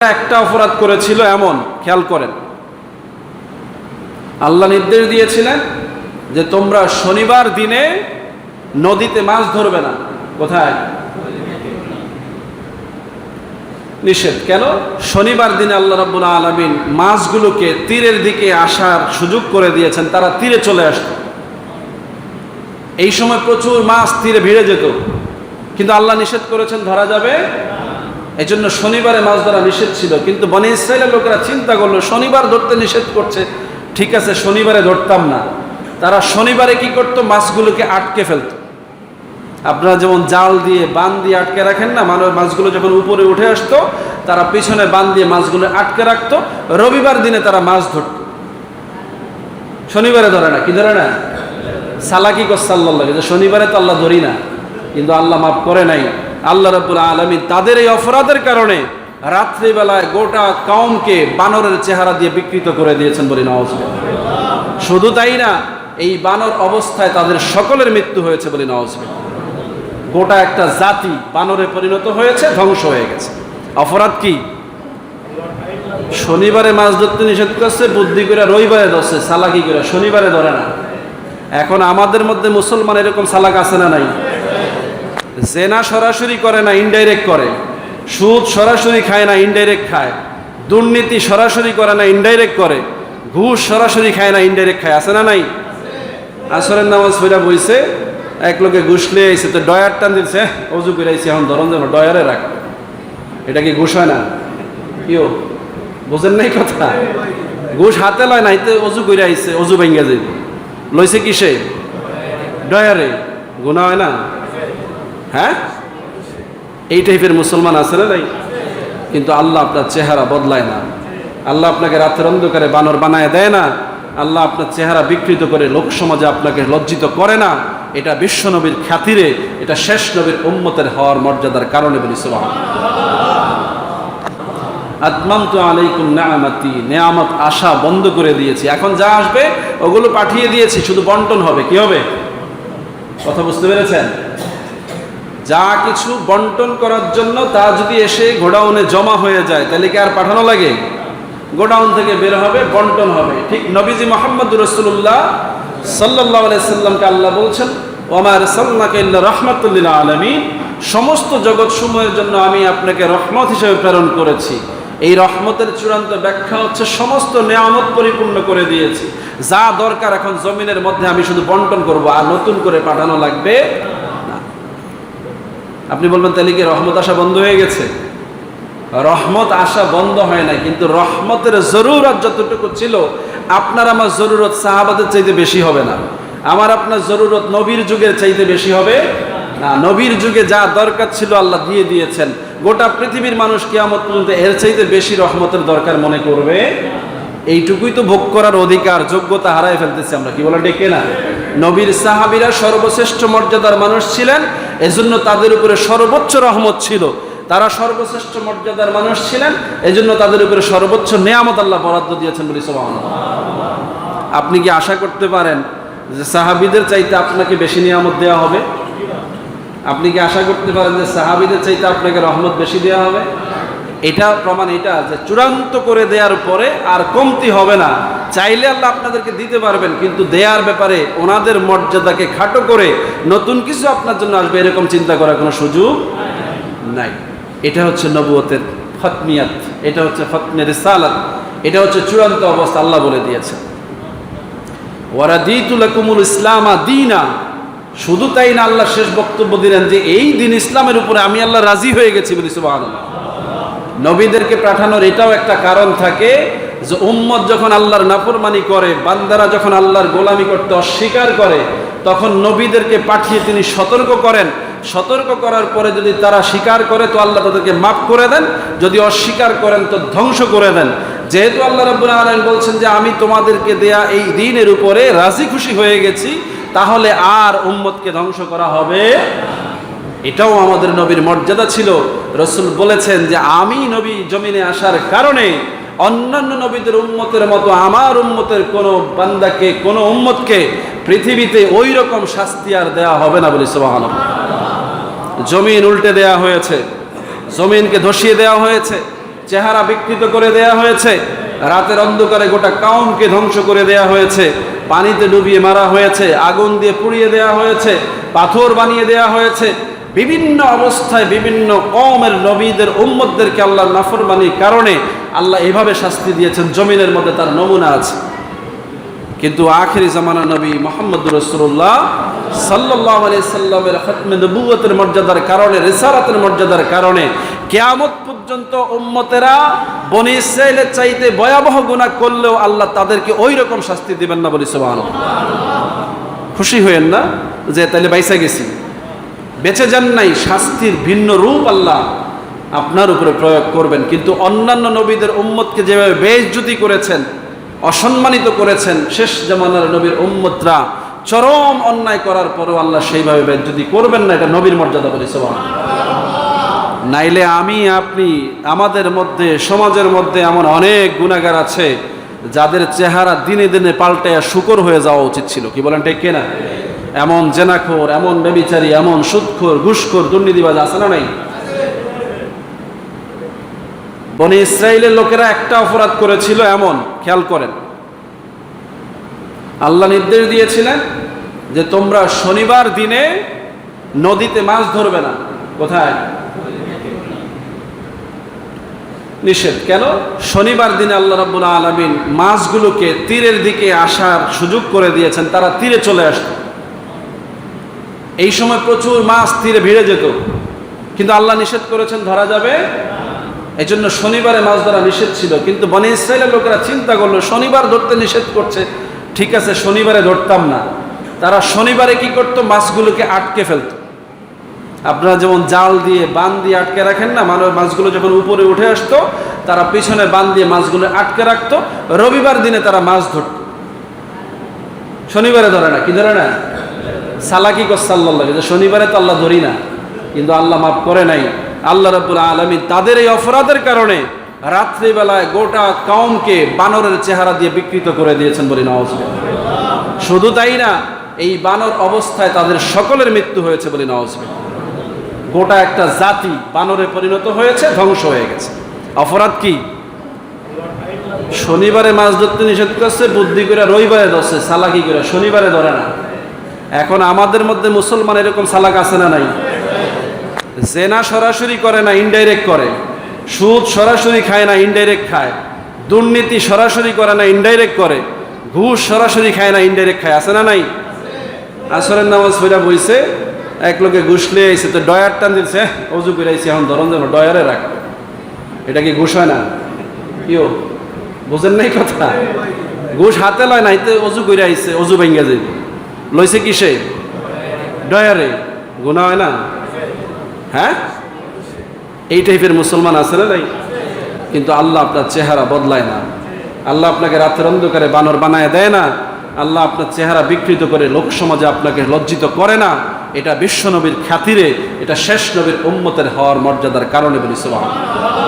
একটা অপরাধ করেছিল এমন, খেয়াল করেন, আল্লাহ নির্দেশ দিয়েছিলেন যে তোমরা শনিবার দিনে নদীতে মাছ ধরবে না। কোথায়? নিষেধ। কেন? শনিবার দিনে আল্লাহ রাব্বুল আলামিন মাছগুলোকে তীরের দিকে আসার সুযোগ করে দিয়েছেন, তারা তীরে চলে আসত। এই সময় প্রচুর মাছ তীরে ভিড়ে যেত, কিন্তু আল্লাহ নিষেধ করেছেন ধরা যাবে। এই জন্য শনিবারে মাছ ধরা নিষেধ ছিল। কিন্তু বনী ইসরাইলের লোকেরা চিন্তা করলো শনিবার ধরতে নিষেধ করছে, ঠিক আছে শনিবারে ধরতাম না। তারা শনিবারে কি করত? মাছগুলোকে আটকে ফেলত। আপনারা যেমন জাল দিয়ে বান দিয়ে আটকে রাখেন না, মাছগুলো যখন উপরে উঠে আসতো তারা পিছনে বান দিয়ে মাছগুলো আটকে রাখতো। রবিবার দিনে তারা মাছ ধরত, শনিবারে ধরে না। কি ধরে না? সালাকি করছে আল্লাহ, যে শনিবারে তো আল্লাহ ধরি না, কিন্তু আল্লাহ মাফ করে নাই। আল্লাহ রাব্বুল আলামিন তাদের এই অপরাধের কারণে রাত্রিবেলায় গোটা কওমকে বানরের চেহারা দিয়ে বিকৃত করে দিয়েছেন, বলি নাউজুবিল্লাহ। শুধু তাই না, এই বানর অবস্থায় তাদের সকলের মৃত্যু হয়েছে, বলি নাউজুবিল্লাহ। গোটা একটা জাতি বানরে পরিণত হয়েছে, ধ্বংস হয়ে গেছে। অপরাধ কি? শনিবারে মাছ ধরতে নিষেধ করছে, বুদ্ধি করে রবিবারে ধরছে, চালাকি করে শনিবারে ধরে না। এখন আমাদের মধ্যে মুসলমান এরকম চালাক আছে না নাই? জেনা সরাসরি করে না, ইনডাইরেক্ট করে। সুদ সরাসরি খায় না, ইনডাইরেক্ট খায়। দুর্নীতি সরাসরি করে না, ইনডাইরেক্ট করে। ঘুষ সরাসরি খায় না, ইনডাইরেক্ট খায়। আছে না নাই? আসরের নামাজ পড়া বইছে, এক লোকে ঘুষ লিয়ে আইছে, তো ডয়ার টান দিচ্ছে, অজু করে আইছে, এখন ধরন যেন ডয়ারে রাখ। এটা কি ঘুষ হয় না? কিও বোঝেন নাই কথা? ঘুষ হাতে লয় না, এতে অজু করে আইছে, অজু ভেঙ্গে যাইব। লইছে কিসে? ডয়ারে। গুনাহ হয় না? হ্যাঁ, এই টাইপের মুসলমান আছে না নাই? কিন্তু আল্লাহ আপনার চেহারা বদলায় না। আল্লাহ আপনাকে রাতের অন্ধকারে বানর বানায় দেয় না। আল্লাহ আপনার চেহারা বিকৃত করে লোক সমাজে আপনাকে লজ্জিত করে না। এটা বিশ্ব নবীর খ্যাতিরে, এটা শেষ নবীর উম্মতের হওয়ার মর্যাদার কারণে বলি সুবহানাল্লাহ। আতমামতু আলাইকুম নিআমাতি, নিয়ামত আসা বন্ধ করে দিয়েছি। এখন যা আসবে ওগুলো পাঠিয়ে দিয়েছি, শুধু বন্টন হবে। কি হবে? কথা বুঝতে পেরেছেন? যা কিছু বন্টন করার জন্য তা যদি এসে গোডাউনে জমা হয়ে যায়, তাহলে কি আর পাঠানো লাগে? গোডাউন থেকে বের হবে, বন্টন হবে। ঠিক নবীজি মুহাম্মদুর রাসূলুল্লাহ সাল্লাল্লাহু আলাইহি সাল্লামকে আল্লাহ বলছেন, ওয়া আরসালনাকা ইল্লা রাহমাতাল লিল আলামিন, সমস্ত জগৎ সমূহের জন্য আমি আপনাকে রহমত হিসেবে প্রেরণ করেছি। এই রহমতের চূড়ান্ত ব্যাখ্যা হচ্ছে সমস্ত নিয়ামত পরিপূর্ণ করে দিয়েছি। যা দরকার এখন জমিনের মধ্যে আমি শুধু বন্টন করব, আর নতুন করে পাঠানো লাগবে না। আপনি বলবেন তাহলে কি রহমত আসা বন্ধ হয়ে গেছে? রহমত আসা বন্ধ হয় না, কিন্তু রহমতের জরুরত যতটুকু ছিল, আপনার আমার জরুরত সাহাবাদের চাইতে বেশি হবে না। আমার আপনার জরুরত নবীর যুগের চাইতে বেশি হবে না। নবীর যুগে যা দরকার ছিল আল্লাহ দিয়ে দিয়েছেন। গোটা পৃথিবীর মানুষ কিয়ামত পর্যন্ত এর চাইতে বেশি রহমতের দরকার মনে করবে। এইটুকুই তো ভোগ করার অধিকার, যোগ্যতা হারায় ফেলতেছি আমরা। কি বলে ডেকে না? নবীর সাহাবীরা সর্বশ্রেষ্ঠ মর্যাদার মানুষ ছিলেন, এজন্য তাদের উপরে সর্বোচ্চ রহমত ছিল। তারা সর্বশ্রেষ্ঠ মর্যাদার মানুষ ছিলেন, এজন্য তাদের উপরে সর্বোচ্চ নিয়ামত আল্লাহ বরাদ্দ দিয়েছেন, বলি সুবহানাল্লাহ। আপনি কি আশা করতে পারেন যে সাহাবীদের চাইতে আপনাকে বেশি নিয়ামত দেওয়া হবে? আপনি কি আশা করতে পারেন যে সাহাবীদের চাইতে আপনাকে রহমত বেশি দেওয়া হবে? এটা প্রমাণ এটা যে চূড়ান্ত করে দেওয়ার পরে আর কমতি হবে না। চাইলে আল্লাহ আপনাদেরকে দিতে পারবেন, কিন্তু দেওয়ার ব্যাপারে ওনাদের মর্যাদাকে খাটো করে নতুন কিছু আপনার জন্য আসবে এরকম চিন্তা করার কোনো সুযোগ নাই। এটা হচ্ছে নবুয়তের খতমিয়াত, এটা হচ্ছে খতমে রিসালাত, এটা হচ্ছে চূড়ান্ত অবস্থা। আল্লাহ বলে দিয়েছে, ওয়ারাদিতু লাকুমুল ইসলামা দীনা। শুধু তাই না, আল্লাহ শেষ বক্তব্য দিলেন যে এই দিন ইসলামের উপরে আমি আল্লাহ রাজি হয়ে গেছি, বলি সুবহানাল্লাহ। নবীদেরকে পাঠানোর এটাও একটা কারণ থাকে যে উম্মত যখন আল্লাহর নাফরমানি করে, বান্দারা যখন আল্লাহর গোলামি করতে অস্বীকার করে, তখন নবীদেরকে পাঠিয়ে তিনি সতর্ক করেন। সতর্ক করার পরে যদি তারা স্বীকার করে তো আল্লাহ তাদেরকে মাফ করে দেন, যদি অস্বীকার করেন তো ধ্বংস করে দেন। যেহেতু আল্লাহ রাব্বুল আলামিন বলছেন যে আমি তোমাদেরকে দেয়া এই দ্বীনের উপরে রাজি খুশি হয়ে গেছি, তাহলে আর উম্মতকে ধ্বংস করা হবে। এটাও আমাদের নবীর মর্যাদা ছিল। রাসূল বলেছেন যে আমি নবী জমিনে আসার কারণে অন্যান্য নবীদের উম্মতের মতো আমার উম্মতের কোনো বান্দাকে, কোনো উম্মতকে পৃথিবীতে ওই রকম শাস্তি আর দেওয়া হবে না, বলি সুবহানাল্লাহ। জমিন উল্টে দেয়া হয়েছে, জমিনকে ধসিয়ে দেওয়া হয়েছে, চেহারা বিকৃত করে দেয়া হয়েছে, রাতের অন্ধকারে গোটা কাউমকে ধ্বংস করে দেয়া হয়েছে, পানিতে ডুবিয়ে মারা হয়েছে, আগুন দিয়ে পুড়িয়ে দেয়া হয়েছে, পাথর বানিয়ে দেয়া হয়েছে। বিভিন্ন অবস্থায় বিভিন্ন কওমের নবীদের উম্মতদেরকে আল্লাহর নাফরমানির কারণে আল্লাহ এভাবে শাস্তি দিয়েছেন, জমিনের মধ্যে তার নমুনা আছে। কিন্তু আখিরি জামানা নবী মুহাম্মদুর রাসূলুল্লাহ সাল্লাল্লাহু আলাইহি সাল্লামের খতমে নবুয়তের মর্যাদার কারণে, রিসালাতের মর্যাদার কারণে কিয়ামত পর্যন্ত উম্মতেরা বনি ইসরাইলের চাইতে ভয়াবহ গুনাহ করলেও আল্লাহ তাদেরকে ওই রকম শাস্তি দিবেন না, বলি সুবহানাল্লাহ। খুশি হয়েন না যে তাইলে বাইসা গেছি, বেঁচে যান নাই, শাস্তির ভিন্ন রূপ আল্লাহ আপনার উপরে প্রয়োগ করবেন। কিন্তু অন্যান্য নবীদের উম্মতকে যেভাবে বেইজ্জতি করেছেন, অসম্মানিত করেছেন, শেষ জামানার নবীর উম্মতরা চরম অন্যায় করার পরেও আল্লাহ সেইভাবে বেইজ্জতি করবেন না। এটা নবীর মর্যাদা, বলি সুবহানাল্লাহ। নাইলে আমি আপনি, আমাদের মধ্যে, সমাজের মধ্যে এমন অনেক গুনাহগার আছে যাদের চেহারা দিনে দিনে পাল্টায়া শুকর হয়ে যাওয়া উচিত ছিল। কি বলেন, ঠিক কিনা? এমন জেনাখোর, এমন ব্যভিচারী, এমন সুদখোর, ঘুষখোর, দুর্নীতিবাজ আছে না নাই? বনি ইসরাইলের লোকেরা একটা অপরাধ করেছিল এমন, খেয়াল করেন, আল্লাহ নির্দেশ দিয়েছিলেন যে তোমরা শনিবার দিনে নদীতে মাছ ধরবে না। কোথায়? নিষেধ। কেন? শনিবার দিনে আল্লাহ রাব্বুল আলামিন মাছগুলোকে তীরের দিকে আসার সুযোগ করে দিয়েছেন, তারা তীরে চলে আসত। এই সময় প্রচুর মাছ তীরে ভিড়ে যেত, কিন্তু আল্লাহ নিষেধ করেছেন ধরা যাবে, এই জন্য শনিবারে মাছ ধরা নিষেধ ছিল। কিন্তু বনি ইসরাইলের লোকেরা চিন্তা করলো শনিবার ধরতে নিষেধ করছে, ঠিক আছে শনিবারে ধরতাম না। তারা শনিবারে কি করত? মাছগুলোকে আটকে ফেলত। আপনারা যেমন জাল দিয়ে, বান দিয়ে আটকে রাখেন না, মাছগুলো যখন উপরে উঠে আসতো তারা পিছনে বান দিয়ে মাছগুলো আটকে রাখতো। রবিবার দিনে তারা মাছ ধরত, শনিবারে ধরে না। কি ধরে না? সালাকি করছে আল্লাহ, যে শনিবারে তো আল্লাহ ধরি না, কিন্তু আল্লাহ মাফ করে নাই। আল্লাহ রাব্বুল আলামিন তাদের এই অপরাধের কারণে রাত্রিবেলায় গোটা কওমকে বানরের চেহারা দিয়ে বিকৃত করে দিয়েছেন, বলি নাউজুবিল্লাহ। শুধু তাই না, এই বানর অবস্থায় তাদের সকলের মৃত্যু হয়েছে, বলি নাউজুবিল্লাহ। গোটা একটা জাতি বানরে পরিণত হয়েছে, ধ্বংস হয়ে গেছে। অপরাধ কি? শনিবারে মাছ ধরতে নিষেধ করছে, বুদ্ধি করে রবিবারে ধরছে, সালাকি করে, শনিবারে ধরে না। এখন আমাদের মধ্যে মুসলমান এরকম সালাক আছে না নাই? জেনা সরাসরি করে না, ইনডাইরেক্ট করে। সুদ সরাসরি খায় না, ইনডাইরেক্ট খায়। দুর্নীতি সরাসরি করে না, ইনডাইরেক্ট করে। ঘুষ সরাসরি খায় না, ইনডাইরেক্ট খায়। আছে না নাই? আসরের নামাজ পড়া বইছে, এক লোকে ঘুষ লিয়ে আইছে, তো ডয়ার টান দিচ্ছে, অজু করে আইছে, এখন ধরন যেন ডয়ারে রাখ। এটা কি ঘুষ হয় না? কিও বুঝেন নাই কথা? ঘুষ হাতে লয় না, এতে অজু করে আইছে, অজু ভেঙ্গে যাবে। লইছে কিসে? ডয়ারে। গুনাহ হয় না? হ্যাঁ, এই টাইপের মুসলমান আছে না নাই? কিন্তু আল্লাহ আপনার চেহারা বদলায় না। আল্লাহ আপনাকে রাতের অন্ধকারে বানর বানায় দেয় না। আল্লাহ আপনার চেহারা বিকৃত করে লোক সমাজে আপনাকে লজ্জিত করে না। এটা বিশ্ব নবীর খাতিরে, এটা শেষ নবীর উম্মতের হওয়ার মর্যাদার কারণে, বলি সুবহানাল্লাহ।